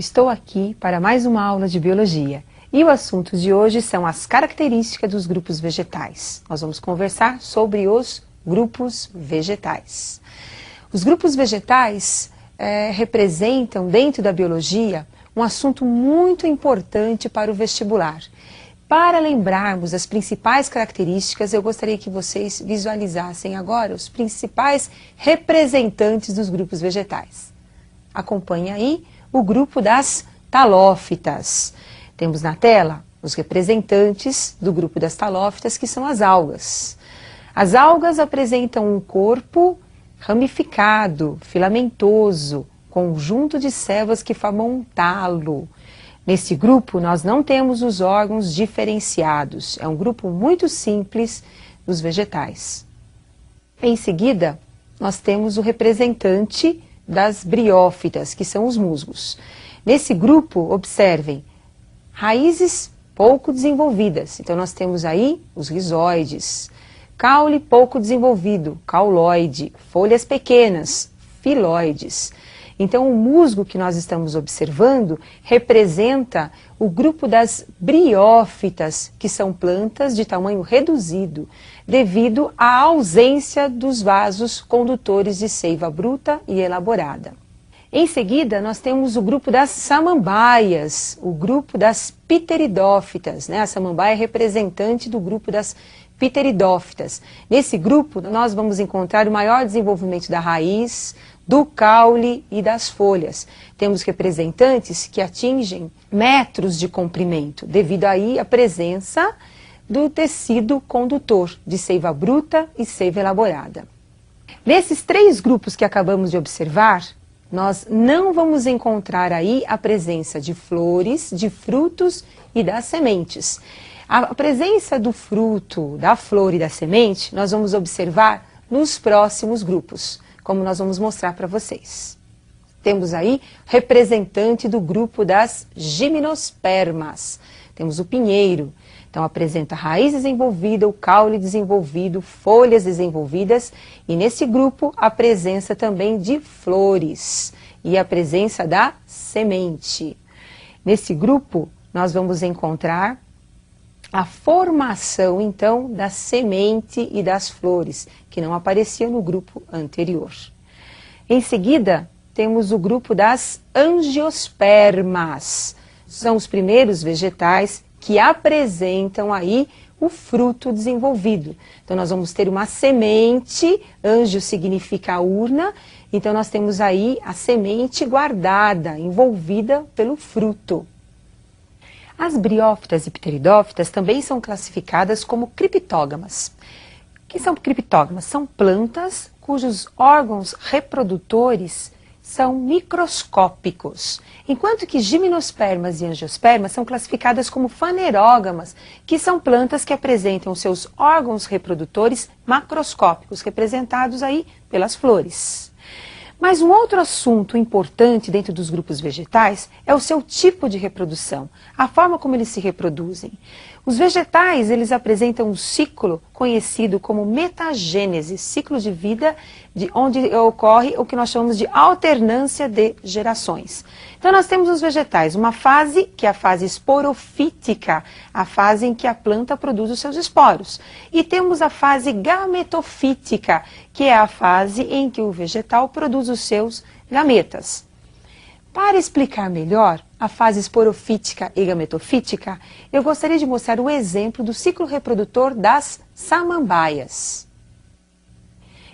Estou aqui para mais uma aula de biologia e o assunto de hoje são as características dos grupos vegetais. Nós vamos conversar sobre os grupos vegetais. Os grupos vegetais representam dentro da biologia um assunto muito importante para o vestibular. Para lembrarmos as principais características, eu gostaria que vocês visualizassem agora os principais representantes dos grupos vegetais. Acompanhe aí o grupo das talófitas. Temos na tela os representantes do grupo das talófitas, que são as algas. As algas apresentam um corpo ramificado, filamentoso, conjunto de células que formam um talo. Nesse grupo, nós não temos os órgãos diferenciados. É um grupo muito simples dos vegetais. Em seguida, nós temos o representante das briófitas, que são os musgos. Nesse grupo, observem, raízes pouco desenvolvidas. Então, nós temos aí os rizóides. Caule pouco desenvolvido, cauloide. Folhas pequenas, filóides. Então, o musgo que nós estamos observando representa o grupo das briófitas, que são plantas de tamanho reduzido, devido à ausência dos vasos condutores de seiva bruta e elaborada. Em seguida, nós temos o grupo das samambaias, o grupo das pteridófitas, né? A samambaia é representante do grupo das pteridófitas. Nesse grupo, nós vamos encontrar o maior desenvolvimento da raiz, do caule e das folhas. Temos representantes que atingem metros de comprimento, devido aí à presença do tecido condutor de seiva bruta e seiva elaborada. Nesses três grupos que acabamos de observar, nós não vamos encontrar aí a presença de flores, de frutos e das sementes. A presença do fruto, da flor e da semente, nós vamos observar nos próximos grupos, como nós vamos mostrar para vocês. Temos aí representante do grupo das gimnospermas. Temos o pinheiro, então apresenta raiz desenvolvida, o caule desenvolvido, folhas desenvolvidas, e nesse grupo a presença também de flores e a presença da semente. Nesse grupo nós vamos encontrar a formação, então, da semente e das flores, que não apareciam no grupo anterior. Em seguida, temos o grupo das angiospermas. São os primeiros vegetais que apresentam aí o fruto desenvolvido. Então, nós vamos ter uma semente, angio significa urna, então nós temos aí a semente guardada, envolvida pelo fruto. As briófitas e pteridófitas também são classificadas como criptógamas. O que são criptógamas? São plantas cujos órgãos reprodutores são microscópicos, enquanto que gimnospermas e angiospermas são classificadas como fanerógamas, que são plantas que apresentam seus órgãos reprodutores macroscópicos, representados aí pelas flores. Mas um outro assunto importante dentro dos grupos vegetais é o seu tipo de reprodução, a forma como eles se reproduzem. Os vegetais, eles apresentam um ciclo conhecido como metagênese, ciclo de vida onde ocorre o que nós chamamos de alternância de gerações. Então nós temos os vegetais, uma fase que é a fase esporofítica, a fase em que a planta produz os seus esporos. E temos a fase gametofítica, que é a fase em que o vegetal produz os seus gametas. Para explicar melhor a fase esporofítica e gametofítica, eu gostaria de mostrar o exemplo do ciclo reprodutor das samambaias.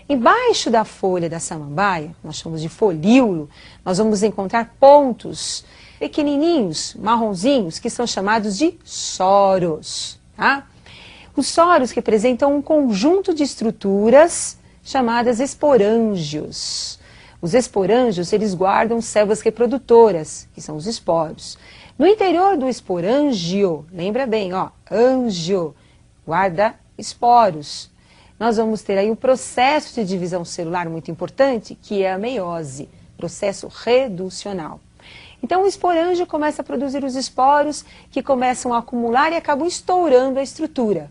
Embaixo da folha da samambaia, nós chamamos de folíolo, nós vamos encontrar pontos pequenininhos, marronzinhos, que são chamados de soros. Tá? Os soros representam um conjunto de estruturas chamadas esporângios. Os esporângios, eles guardam células reprodutoras, que são os esporos. No interior do esporângio, lembra bem, ó, ângio, guarda esporos. Nós vamos ter aí um processo de divisão celular muito importante, que é a meiose, processo reducional. Então o esporângio começa a produzir os esporos, que começam a acumular e acabam estourando a estrutura.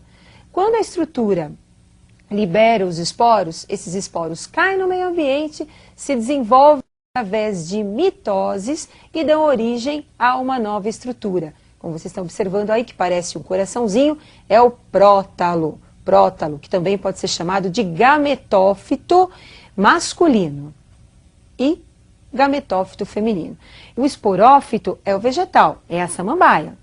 Quando a estrutura libera os esporos, esses esporos caem no meio ambiente, se desenvolvem através de mitoses e dão origem a uma nova estrutura. Como vocês estão observando aí, que parece um coraçãozinho, é o prótalo. Prótalo, que também pode ser chamado de gametófito masculino e gametófito feminino. O esporófito é o vegetal, é a samambaia.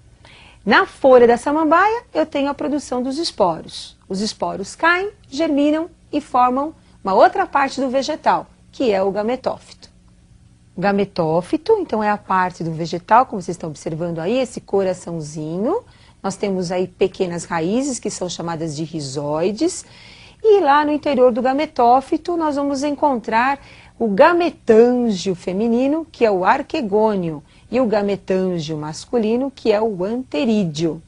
Na folha da samambaia, eu tenho a produção dos esporos. Os esporos caem, germinam e formam uma outra parte do vegetal, que é o gametófito. O gametófito, então, é a parte do vegetal, como vocês estão observando aí, esse coraçãozinho. Nós temos aí pequenas raízes, que são chamadas de rizóides. E lá no interior do gametófito, nós vamos encontrar o gametângio feminino, que é o arquegônio, e o gametângio masculino, que é o anterídeo.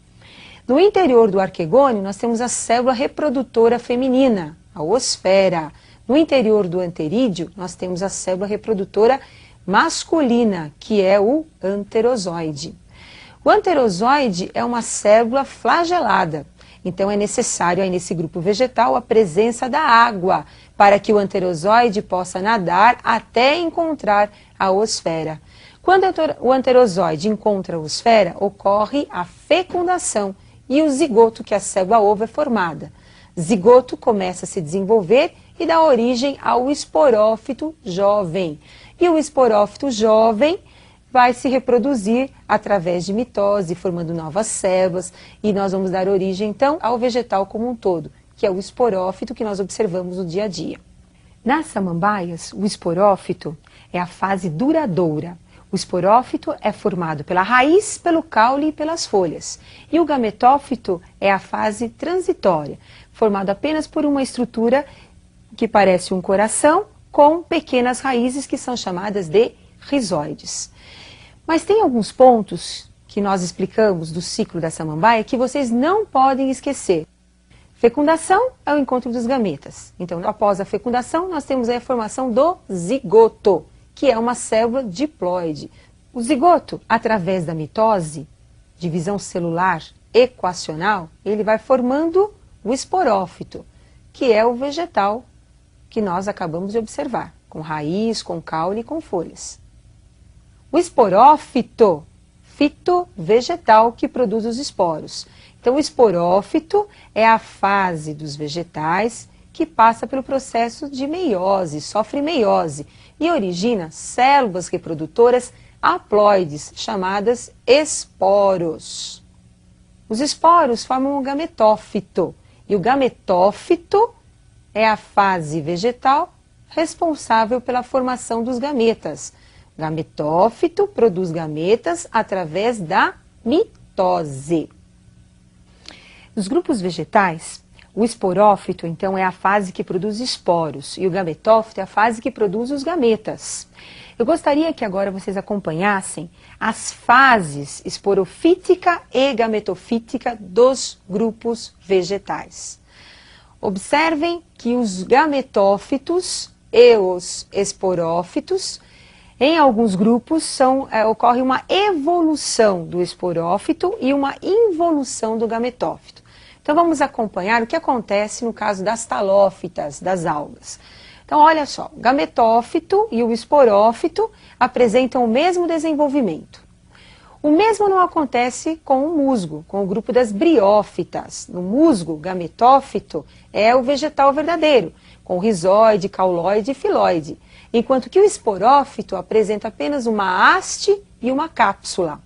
No interior do arquegônio, nós temos a célula reprodutora feminina, a osfera. No interior do anterídeo, nós temos a célula reprodutora masculina, que é o anterozoide. O anterozoide é uma célula flagelada, então é necessário aí nesse grupo vegetal a presença da água para que o anterozoide possa nadar até encontrar a osfera. Quando o anterozoide encontra a osfera, ocorre a fecundação e o zigoto, que é a célula ovo, é formada. Zigoto começa a se desenvolver e dá origem ao esporófito jovem. E o esporófito jovem vai se reproduzir através de mitose, formando novas células, e nós vamos dar origem, então, ao vegetal como um todo, que é o esporófito que nós observamos no dia a dia. Nas samambaias, o esporófito é a fase duradoura. O esporófito é formado pela raiz, pelo caule e pelas folhas. E o gametófito é a fase transitória, formado apenas por uma estrutura que parece um coração, com pequenas raízes que são chamadas de rizóides. Mas tem alguns pontos que nós explicamos do ciclo da samambaia que vocês não podem esquecer. Fecundação é o encontro dos gametas. Então, após a fecundação, nós temos aí a formação do zigoto, que é uma célula diploide. O zigoto, através da mitose, divisão celular equacional, ele vai formando o esporófito, que é o vegetal que nós acabamos de observar, com raiz, com caule e com folhas. O esporófito, fito vegetal que produz os esporos. Então, o esporófito é a fase dos vegetais que passa pelo processo de meiose, sofre meiose e origina células reprodutoras haploides, chamadas esporos. Os esporos formam o gametófito e o gametófito é a fase vegetal responsável pela formação dos gametas. O gametófito produz gametas através da mitose. Nos grupos vegetais, o esporófito, então, é a fase que produz esporos e o gametófito é a fase que produz os gametas. Eu gostaria que agora vocês acompanhassem as fases esporofítica e gametofítica dos grupos vegetais. Observem que os gametófitos e os esporófitos, em alguns grupos, ocorre uma evolução do esporófito e uma involução do gametófito. Então vamos acompanhar o que acontece no caso das talófitas, das algas. Então olha só, o gametófito e o esporófito apresentam o mesmo desenvolvimento. O mesmo não acontece com o musgo, com o grupo das briófitas. No musgo, o gametófito é o vegetal verdadeiro, com rizóide, cauloide e filóide, enquanto que o esporófito apresenta apenas uma haste e uma cápsula.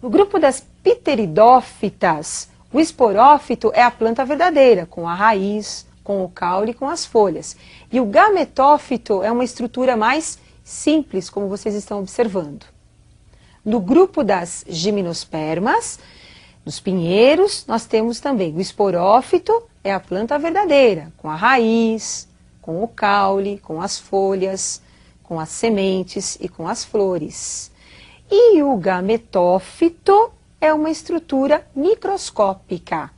No grupo das pteridófitas, o esporófito é a planta verdadeira, com a raiz, com o caule e com as folhas. E o gametófito é uma estrutura mais simples, como vocês estão observando. No grupo das gimnospermas, dos pinheiros, nós temos também o esporófito, é a planta verdadeira, com a raiz, com o caule, com as folhas, com as sementes e com as flores. E o gametófito é uma estrutura microscópica,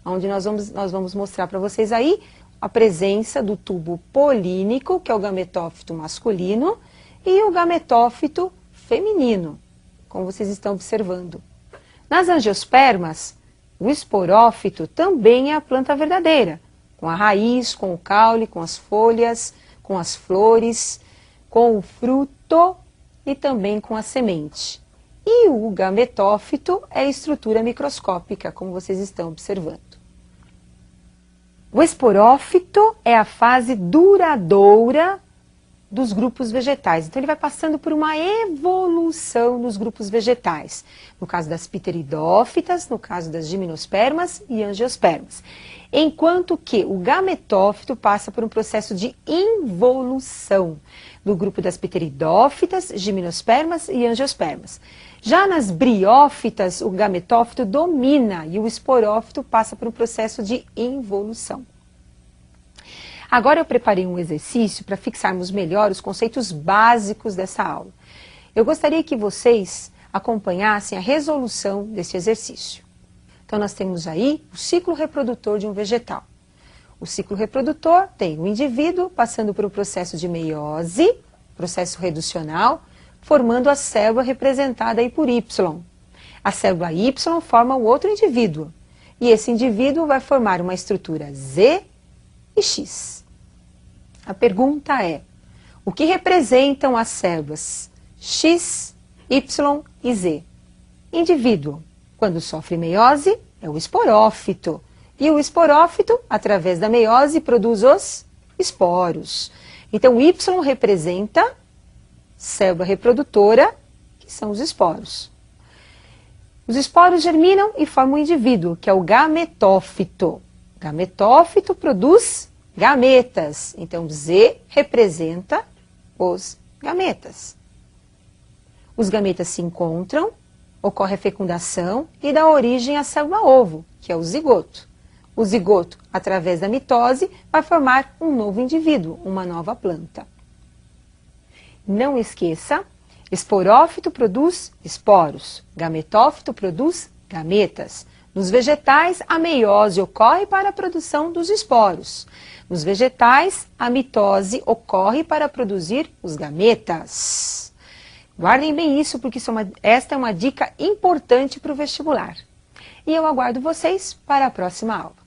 onde nós vamos mostrar para vocês aí a presença do tubo polínico, que é o gametófito masculino, e o gametófito feminino, como vocês estão observando. Nas angiospermas, o esporófito também é a planta verdadeira, com a raiz, com o caule, com as folhas, com as flores, com o fruto e também com a semente. E o gametófito é a estrutura microscópica, como vocês estão observando. O esporófito é a fase duradoura dos grupos vegetais. Então ele vai passando por uma evolução nos grupos vegetais. No caso das pteridófitas, no caso das gimnospermas e angiospermas. Enquanto que o gametófito passa por um processo de involução no grupo das pteridófitas, gimnospermas e angiospermas. Já nas briófitas, o gametófito domina e o esporófito passa por um processo de involução. Agora eu preparei um exercício para fixarmos melhor os conceitos básicos dessa aula. Eu gostaria que vocês acompanhassem a resolução desse exercício. Então nós temos aí o ciclo reprodutor de um vegetal. O ciclo reprodutor tem o indivíduo passando por um processo de meiose, processo reducional, formando a célula representada aí por Y. A célula Y forma o outro indivíduo. E esse indivíduo vai formar uma estrutura Z e X. A pergunta é, o que representam as células X, Y e Z? Indivíduo, quando sofre meiose, é o esporófito. E o esporófito, através da meiose, produz os esporos. Então, Y representa célula reprodutora, que são os esporos. Os esporos germinam e formam um indivíduo, que é o gametófito. Gametófito produz gametas. Então, Z representa os gametas. Os gametas se encontram, ocorre a fecundação e dá origem à célula ovo, que é o zigoto. O zigoto, através da mitose, vai formar um novo indivíduo, uma nova planta. Não esqueça, esporófito produz esporos, gametófito produz gametas. Nos vegetais, a meiose ocorre para a produção dos esporos. Nos vegetais, a mitose ocorre para produzir os gametas. Guardem bem isso, porque esta é uma dica importante para o vestibular. E eu aguardo vocês para a próxima aula.